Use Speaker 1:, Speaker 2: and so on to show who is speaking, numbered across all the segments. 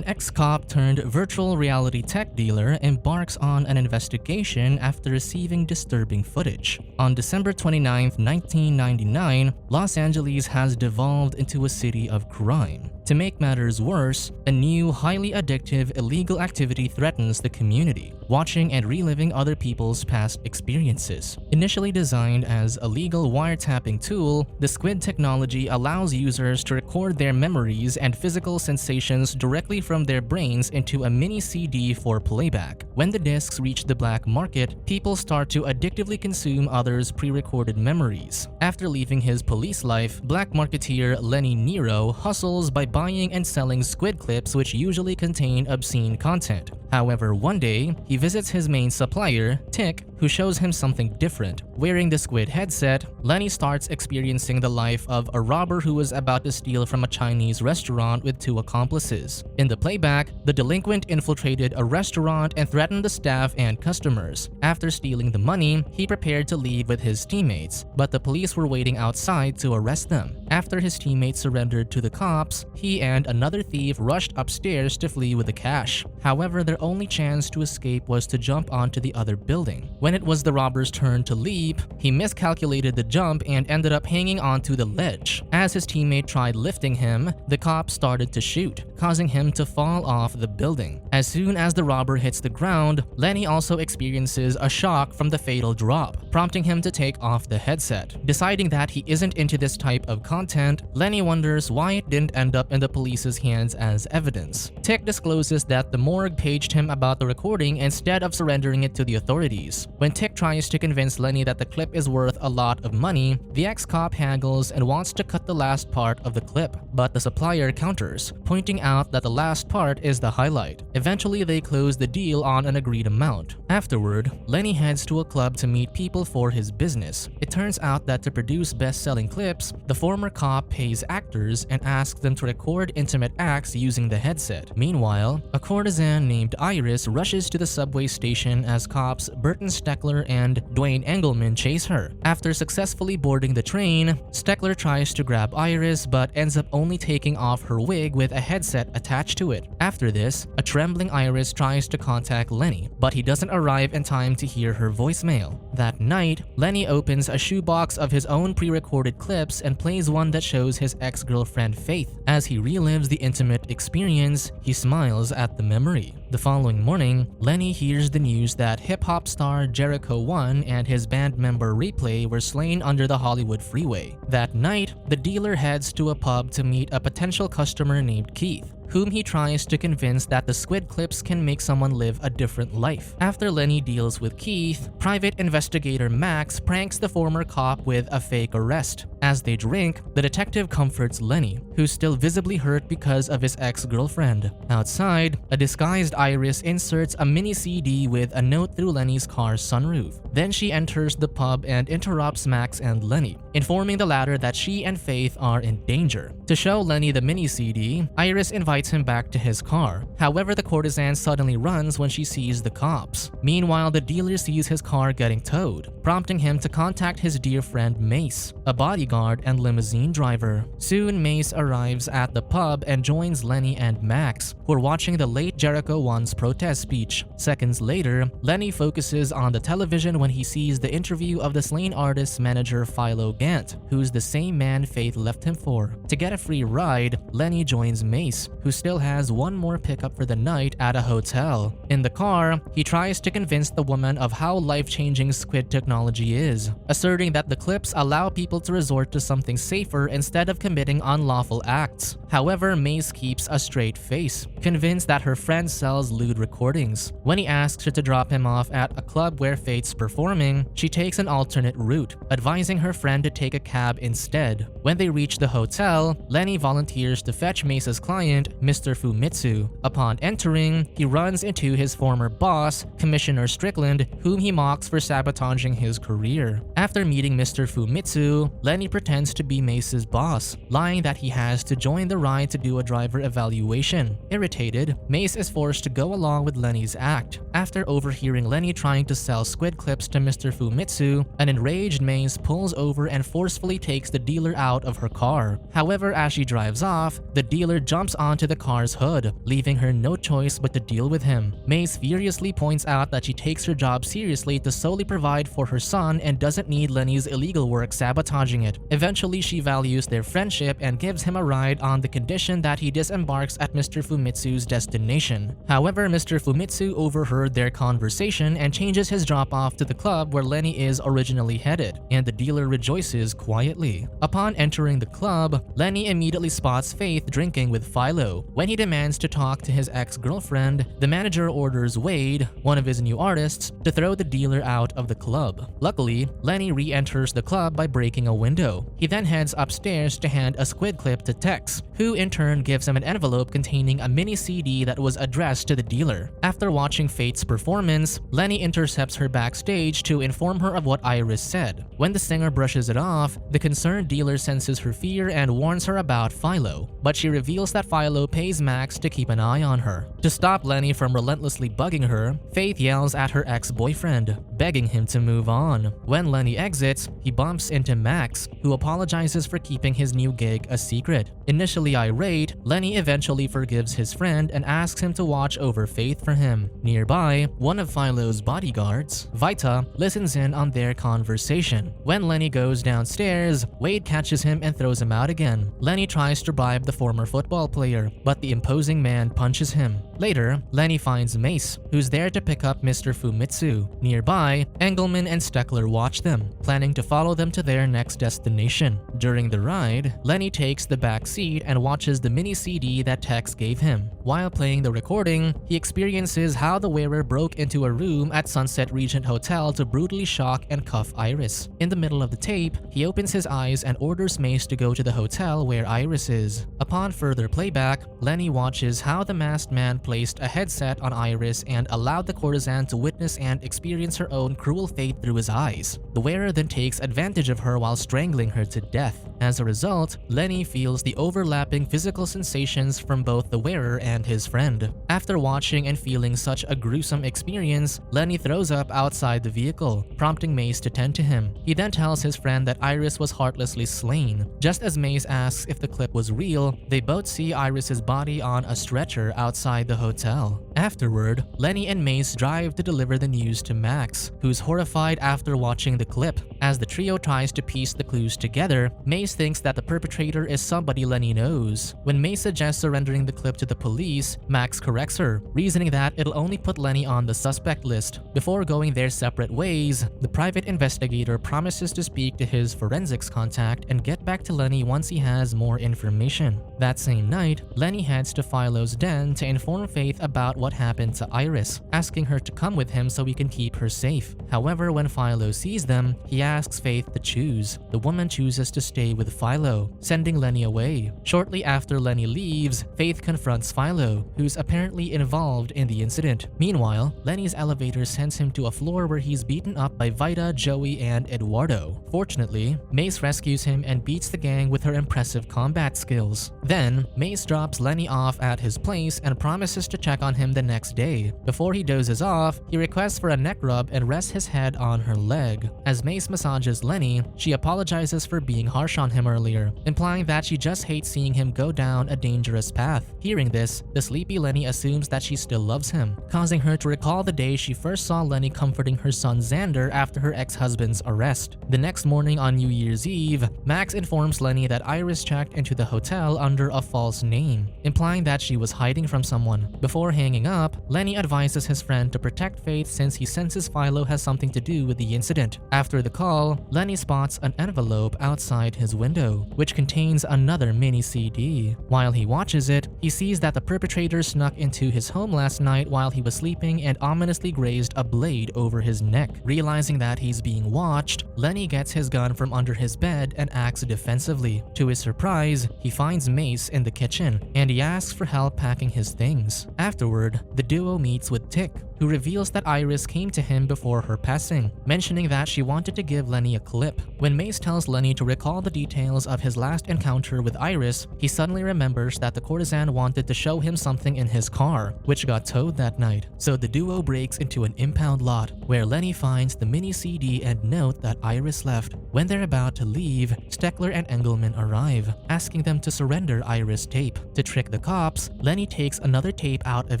Speaker 1: An ex-cop turned virtual reality tech dealer embarks on an investigation after receiving disturbing footage. On December 29, 1999, Los Angeles has devolved into a city of crime. To make matters worse, a new, highly addictive, illegal activity threatens the community, watching and reliving other people's past experiences. Initially designed as a legal wiretapping tool, the Squid technology allows users to record their memories and physical sensations directly from their brains into a mini CD for playback. When the discs reach the black market, people start to addictively consume others' pre-recorded memories. After leaving his police life, black marketeer Lenny Nero hustles by buying and selling Squid clips which usually contain obscene content. However, one day, he visits his main supplier, Tick, who shows him something different. Wearing the Squid headset, Lenny starts experiencing the life of a robber who was about to steal from a Chinese restaurant with two accomplices. In the playback, the delinquent infiltrated a restaurant and threatened the staff and customers. After stealing the money, he prepared to leave with his teammates, but the police were waiting outside to arrest them. After his teammates surrendered to the cops, he and another thief rushed upstairs to flee with the cash. However, their only chance to escape was to jump onto the other building. When it was the robber's turn to leap, he miscalculated the jump and ended up hanging onto the ledge. As his teammate tried lifting him, the cop started to shoot, causing him to fall off the building. As soon as the robber hits the ground, Lenny also experiences a shock from the fatal drop, prompting him to take off the headset. Deciding that he isn't into this type of content, Lenny wonders why it didn't end up in the police's hands as evidence. Tick discloses that the morgue paged him about the recording instead of surrendering it to the authorities. When Tick tries to convince Lenny that the clip is worth a lot of money, the ex-cop haggles and wants to cut the last part of the clip, but the supplier counters, pointing out that the last part is the highlight. Eventually, they close the deal on an agreed amount. Afterward, Lenny heads to a club to meet people for his business. It turns out that to produce best-selling clips, the former cop pays actors and asks them to record intimate acts using the headset. Meanwhile, a courtesan named Iris rushes to the subway station as cops Burton Steckler and Dwayne Engelman chase her. After successfully boarding the train, Steckler tries to grab Iris but ends up only taking off her wig with a headset attached to it. After this, a trembling Iris tries to contact Lenny, but he doesn't arrive in time to hear her voicemail. That night, Lenny opens a shoebox of his own pre-recorded clips and plays one that shows his ex-girlfriend Faith. As he relives the intimate experience, he smiles at the memory. The following morning, Lenny hears the news that hip-hop star Jericho 1 and his band member Replay were slain under the Hollywood freeway. That night, the dealer heads to a pub to meet a potential customer named Keith, whom he tries to convince that the Squid clips can make someone live a different life. After Lenny deals with Keith, private investigator Max pranks the former cop with a fake arrest. As they drink, the detective comforts Lenny, who's still visibly hurt because of his ex-girlfriend. Outside, a disguised Iris inserts a mini CD with a note through Lenny's car's sunroof. Then she enters the pub and interrupts Max and Lenny, informing the latter that she and Faith are in danger. To show Lenny the mini CD, Iris invites him back to his car. However, the courtesan suddenly runs when she sees the cops. Meanwhile, the dealer sees his car getting towed, prompting him to contact his dear friend Mace, a bodyguard and limousine driver. Soon, Mace arrives at the pub and joins Lenny and Max, who are watching the late Jericho 1's protest speech. Seconds later, Lenny focuses on the television when he sees the interview of the slain artist's manager Philo Gant, who's the same man Faith left him for. To get a free ride, Lenny joins Mace, who still has one more pickup for the night at a hotel. In the car, he tries to convince the woman of how life-changing Squid technology is, asserting that the clips allow people to resort to something safer instead of committing unlawful acts. However, Mace keeps a straight face, convinced that her friend sells lewd recordings. When he asks her to drop him off at a club where Faith's performing, she takes an alternate route, advising her friend to take a cab instead. When they reach the hotel, Lenny volunteers to fetch Mace's client, Mr. Fumitsu. Upon entering, he runs into his former boss, Commissioner Strickland, whom he mocks for sabotaging his career. After meeting Mr. Fumitsu, Lenny pretends to be Mace's boss, lying that he has to join the ride to do a driver evaluation. Irritated, Mace is forced to to go along with Lenny's act. After overhearing Lenny trying to sell squid clips to Mr. Fumitsu, an enraged Mace pulls over and forcefully takes the dealer out of her car. However, as she drives off, the dealer jumps onto the car's hood, leaving her no choice but to deal with him. Mace furiously points out that she takes her job seriously to solely provide for her son and doesn't need Lenny's illegal work sabotaging it. Eventually, she values their friendship and gives him a ride on the condition that he disembarks at Mr. Fumitsu's destination. However, Mr. Fumitsu overheard their conversation and changes his drop-off to the club where Lenny is originally headed, and the dealer rejoices quietly. Upon entering the club, Lenny immediately spots Faith drinking with Philo. When he demands to talk to his ex-girlfriend, the manager orders Wade, one of his new artists, to throw the dealer out of the club. Luckily, Lenny re-enters the club by breaking a window. He then heads upstairs to hand a squid clip to Tex, who in turn gives him an envelope containing a mini CD that was addressed to the dealer. After watching Faith's performance, Lenny intercepts her backstage to inform her of what Iris said. When the singer brushes it off, the concerned dealer senses her fear and warns her about Philo, but she reveals that Philo pays Max to keep an eye on her. To stop Lenny from relentlessly bugging her, Faith yells at her ex-boyfriend, begging him to move on. When Lenny exits, he bumps into Max, who apologizes for keeping his new gig a secret. Initially irate, Lenny eventually forgives his friend and asks him to watch over Faith for him. Nearby, one of Philo's bodyguards, Vita, listens in on their conversation. When Lenny goes downstairs, Wade catches him and throws him out again. Lenny tries to bribe the former football player, but the imposing man punches him. Later, Lenny finds Mace, who's there to pick up Mr. Fumitsu. Nearby, Engelman and Steckler watch them, planning to follow them to their next destination. During the ride, Lenny takes the back seat and watches the mini CD that Tex gave him. While playing the recording, he experiences how the wearer broke into a room at Sunset Regent Hotel to brutally shock and cuff Iris. In the middle of the tape, he opens his eyes and orders Mace to go to the hotel where Iris is. Upon further playback, Lenny watches how the masked man placed a headset on Iris and allowed the courtesan to witness and experience her own cruel fate through his eyes. The wearer then takes advantage of her while strangling her to death. As a result, Lenny feels the overlapping physical sensations from both the wearer and his friend. After watching and feeling such a gruesome experience, Lenny throws up outside the vehicle, prompting Mace to tend to him. He then tells his friend that Iris was heartlessly slain. Just as Mace asks if the clip was real, they both see Iris's body on a stretcher outside the hotel. Afterward, Lenny and Mace drive to deliver the news to Max, who's horrified after watching the clip. As the trio tries to piece the clues together, Mace thinks that the perpetrator is somebody Lenny knows. When Mace suggests surrendering the clip to the police, Max corrects her, reasoning that it'll only put Lenny on the suspect list. Before going their separate ways, the private investigator promises to speak to his forensics contact and get back to Lenny once he has more information. That same night, Lenny heads to Philo's den to inform Faith about what happened to Iris, asking her to come with him so he can keep her safe. However, when Philo sees them, he asks Faith to choose. The woman chooses to stay with Philo, sending Lenny away. Shortly after Lenny leaves, Faith confronts Philo, who's apparently involved in the incident. Meanwhile, Lenny's elevator sends him to a floor where he's beaten up by Vita, Joey, and Eduardo. Fortunately, Mace rescues him and beats the gang with her impressive combat skills. Then, Mace drops Lenny off at his place and promises to check on him the next day. Before he dozes off, he requests for a neck rub and rests his head on her leg. As Mace massages Lenny, she apologizes for being harsh on him earlier, implying that she just hates seeing him go down a dangerous path. Hearing this, the sleepy Lenny assumes that she still loves him, causing her to recall the day she first saw Lenny comforting her son Xander after her ex-husband's arrest. The next morning on New Year's Eve, Max informs Lenny that Iris checked into the hotel under a false name, implying that she was hiding from someone. Before hanging up, Lenny advises his friend to protect Faith since he senses Philo has something to do with the incident. After the call, Lenny spots an envelope outside his window, which contains another mini CD. While he watches it, he sees that the perpetrator snuck into his home last night while he was sleeping and ominously grazed a blade over his neck. Realizing that he's being watched, Lenny gets his gun from under his bed and acts defensively. To his surprise, he finds Mace in the kitchen, and he asks for help packing his things. Afterward, the duo meets with Tick, who reveals that Iris came to him before her passing, mentioning that she wanted to give give Lenny a clip. When Mace tells Lenny to recall the details of his last encounter with Iris, he suddenly remembers that the courtesan wanted to show him something in his car, which got towed that night. So the duo breaks into an impound lot, where Lenny finds the mini CD and note that Iris left. When they're about to leave, Steckler and Engelman arrive, asking them to surrender Iris' tape. To trick the cops, Lenny takes another tape out of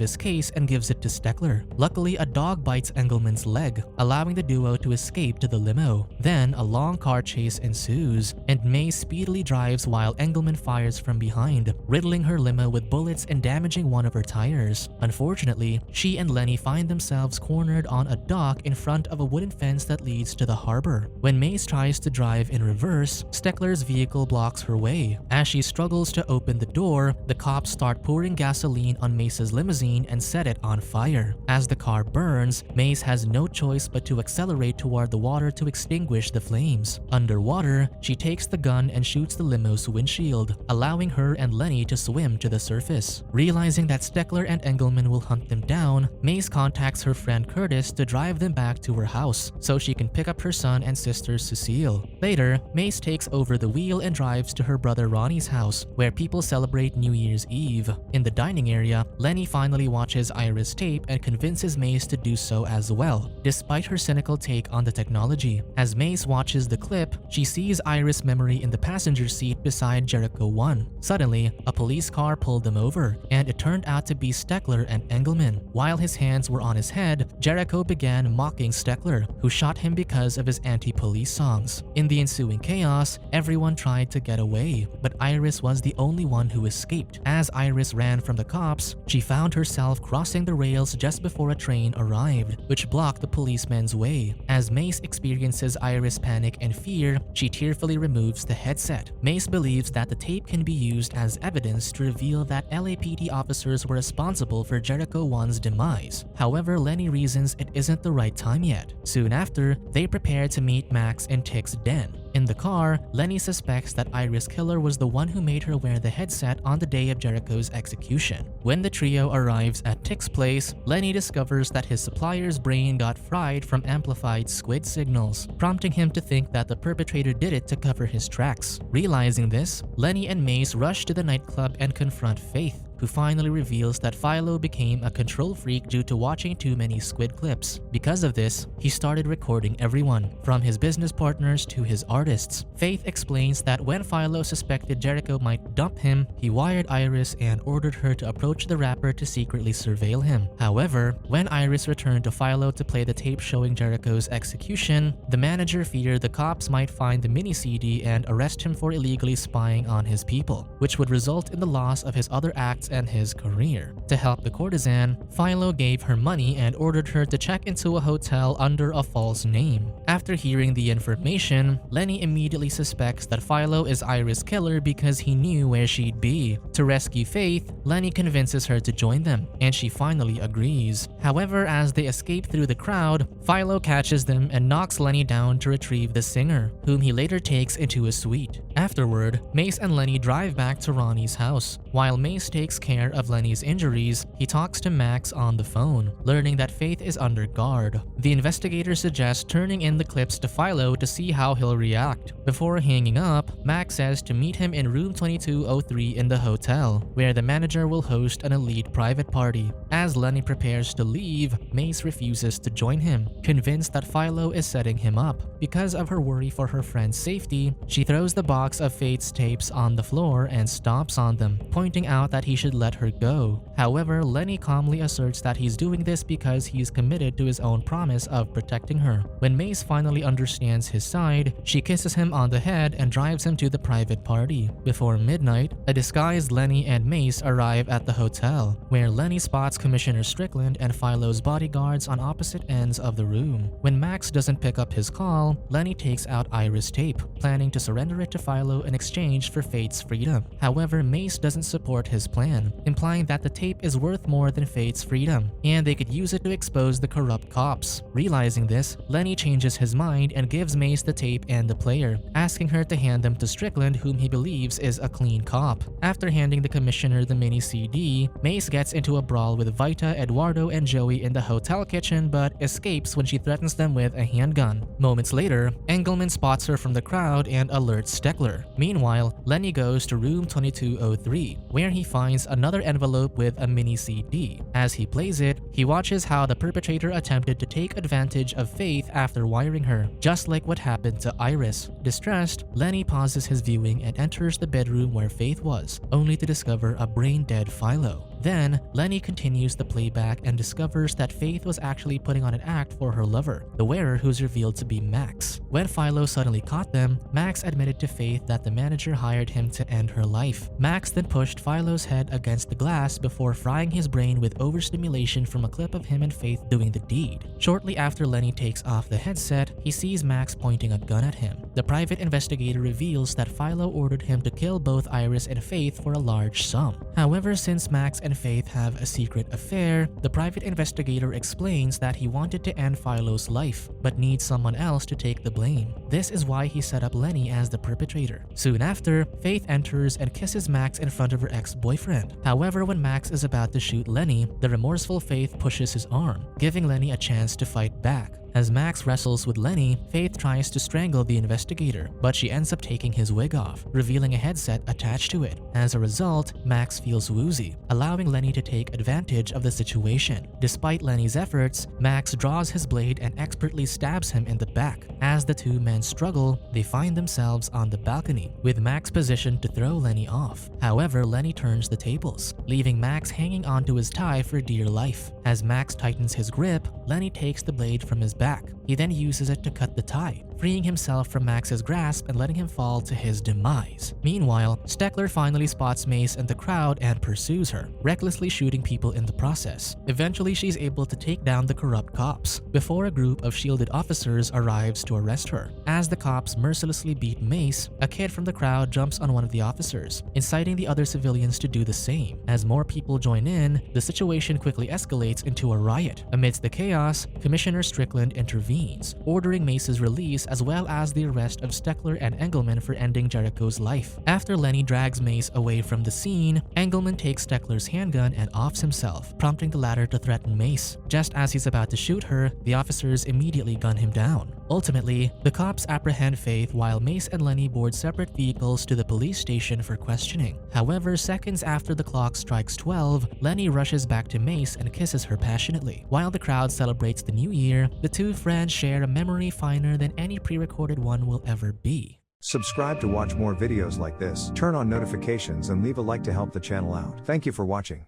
Speaker 1: his case and gives it to Steckler. Luckily, a dog bites Engelman's leg, allowing the duo to escape to the limo. Then, a long car chase ensues, and Mace speedily drives while Engelman fires from behind, riddling her limo with bullets and damaging one of her tires. Unfortunately, she and Lenny find themselves cornered on a dock in front of a wooden fence that leads to the harbor. When Mace tries to drive in reverse, Steckler's vehicle blocks her way. As she struggles to open the door, the cops start pouring gasoline on Mace's limousine and set it on fire. As the car burns, Mace has no choice but to accelerate toward the water to extinguish the flames. Underwater, she takes the gun and shoots the limo's windshield, allowing her and Lenny to swim to the surface. Realizing that Steckler and Engelman will hunt them down, Mace contacts her friend Curtis to drive them back to her house so she can pick up her son and sister Cecile. Later, Mace takes over the wheel and drives to her brother Ronnie's house, where people celebrate New Year's Eve. In the dining area, Lenny finally watches Iris' tape and convinces Mace to do so as well, despite her cynical take on the technology. As Mace watches the clip, she sees Iris' memory in the passenger seat beside Jericho 1. Suddenly, a police car pulled them over, and it turned out to be Steckler and Engelman. While his hands were on his head, Jericho began mocking Steckler, who shot him because of his anti-police songs. In the ensuing chaos, everyone tried to get away, but Iris was the only one who escaped. As Iris ran from the cops, she found herself crossing the rails just before a train arrived, which blocked the policeman's way. As Mace experiences Iris' panic and fear, she tearfully removes the headset. Mace believes that the tape can be used as evidence to reveal that LAPD officers were responsible for Jericho 1's demise. However, Lenny reasons it isn't the right time yet. Soon after, they prepare to meet Max in Tick's den. In the car, Lenny suspects that Iris' killer was the one who made her wear the headset on the day of Jericho's execution. When the trio arrives at Tick's place, Lenny discovers that his supplier's brain got fried from amplified squid signals, prompting him to think that the perpetrator did it to cover his tracks. Realizing this, Lenny and Mace rush to the nightclub and confront Faith, who finally reveals that Philo became a control freak due to watching too many squid clips. Because of this, he started recording everyone, from his business partners to his artists. Faith explains that when Philo suspected Jericho might dump him, he wired Iris and ordered her to approach the rapper to secretly surveil him. However, when Iris returned to Philo to play the tape showing Jericho's execution, the manager feared the cops might find the mini-CD and arrest him for illegally spying on his people, which would result in the loss of his other acts and his career. To help the courtesan, Philo gave her money and ordered her to check into a hotel under a false name. After hearing the information, Lenny immediately suspects that Philo is Iris' killer because he knew where she'd be. To rescue Faith, Lenny convinces her to join them, and she finally agrees. However, as they escape through the crowd, Philo catches them and knocks Lenny down to retrieve the singer, whom he later takes into a suite. Afterward, Mace and Lenny drive back to Ronnie's house. While Mace takes care of Lenny's injuries, he talks to Max on the phone, learning that Faith is under guard. The investigator suggests turning in the clips to Philo to see how he'll react. Before hanging up, Max says to meet him in room 2203 in the hotel, where the manager will host an elite private party. As Lenny prepares to leave, Mace refuses to join him, convinced that Philo is setting him up. Because of her worry for her friend's safety, she throws the box of Faith's tapes on the floor and stomps on them, pointing out that he should let her go. However, Lenny calmly asserts that he's doing this because he's committed to his own promise of protecting her. When Mace finally understands his side, she kisses him on the head and drives him to the private party. Before midnight, a disguised Lenny and Mace arrive at the hotel, where Lenny spots Commissioner Strickland and Philo's bodyguards on opposite ends of the room. When Max doesn't pick up his call, Lenny takes out Iris' tape, planning to surrender it to Philo in exchange for Faith's freedom. However, Mace doesn't support his plan, implying that the tape is worth more than Faith's freedom, and they could use it to expose the corrupt cops. Realizing this, Lenny changes his mind and gives Mace the tape and the player, asking her to hand them to Strickland, whom he believes is a clean cop. After handing the commissioner the mini CD, Mace gets into a brawl with Vita, Eduardo, and Joey in the hotel kitchen but escapes when she threatens them with a handgun. Moments later, Engelman spots her from the crowd and alerts Steckler. Meanwhile, Lenny goes to room 2203, where he finds another envelope with a mini CD. As he plays it, he watches how the perpetrator attempted to take advantage of Faith after wiring her, just like what happened to Iris. Distressed, Lenny pauses his viewing and enters the bedroom where Faith was, only to discover a brain-dead Philo. Then, Lenny continues the playback and discovers that Faith was actually putting on an act for her lover, the wearer who's revealed to be Max. When Philo suddenly caught them, Max admitted to Faith that the manager hired him to end her life. Max then pushed Philo's head against the glass before frying his brain with overstimulation from a clip of him and Faith doing the deed. Shortly after Lenny takes off the headset, he sees Max pointing a gun at him. The private investigator reveals that Philo ordered him to kill both Iris and Faith for a large sum. However, since Max and Faith have a secret affair, the private investigator explains that he wanted to end Philo's life, but needs someone else to take the blame. This is why he set up Lenny as the perpetrator. Soon after, Faith enters and kisses Max in front of her ex-boyfriend. However, when Max is about to shoot Lenny, the remorseful Faith pushes his arm, giving Lenny a chance to fight back. As Max wrestles with Lenny, Faith tries to strangle the investigator, but she ends up taking his wig off, revealing a headset attached to it. As a result, Max feels woozy, allowing Lenny to take advantage of the situation. Despite Lenny's efforts, Max draws his blade and expertly stabs him in the back. As the two men struggle, they find themselves on the balcony, with Max positioned to throw Lenny off. However, Lenny turns the tables, leaving Max hanging onto his tie for dear life. As Max tightens his grip, Lenny takes the blade from his back. He then uses it to cut the tie, freeing himself from Max's grasp and letting him fall to his demise. Meanwhile, Steckler finally spots Mace in the crowd and pursues her, recklessly shooting people in the process. Eventually, she's able to take down the corrupt cops, before a group of shielded officers arrives to arrest her. As the cops mercilessly beat Mace, a kid from the crowd jumps on one of the officers, inciting the other civilians to do the same. As more people join in, the situation quickly escalates into a riot. Amidst the chaos, Commissioner Strickland intervenes, ordering Mace's release as well as the arrest of Steckler and Engelman for ending Jericho's life. After Lenny drags Mace away from the scene, Engelman takes Steckler's handgun and offs himself, prompting the latter to threaten Mace. Just as he's about to shoot her, the officers immediately gun him down. Ultimately, the cops apprehend Faith while Mace and Lenny board separate vehicles to the police station for questioning. However, seconds after the clock strikes 12, Lenny rushes back to Mace and kisses her passionately. While the crowd celebrates the new year, the two friends share a memory finer than any pre-recorded one will ever be.
Speaker 2: Subscribe to watch more videos like this, turn on notifications and leave a like to help the channel out. Thank you for watching.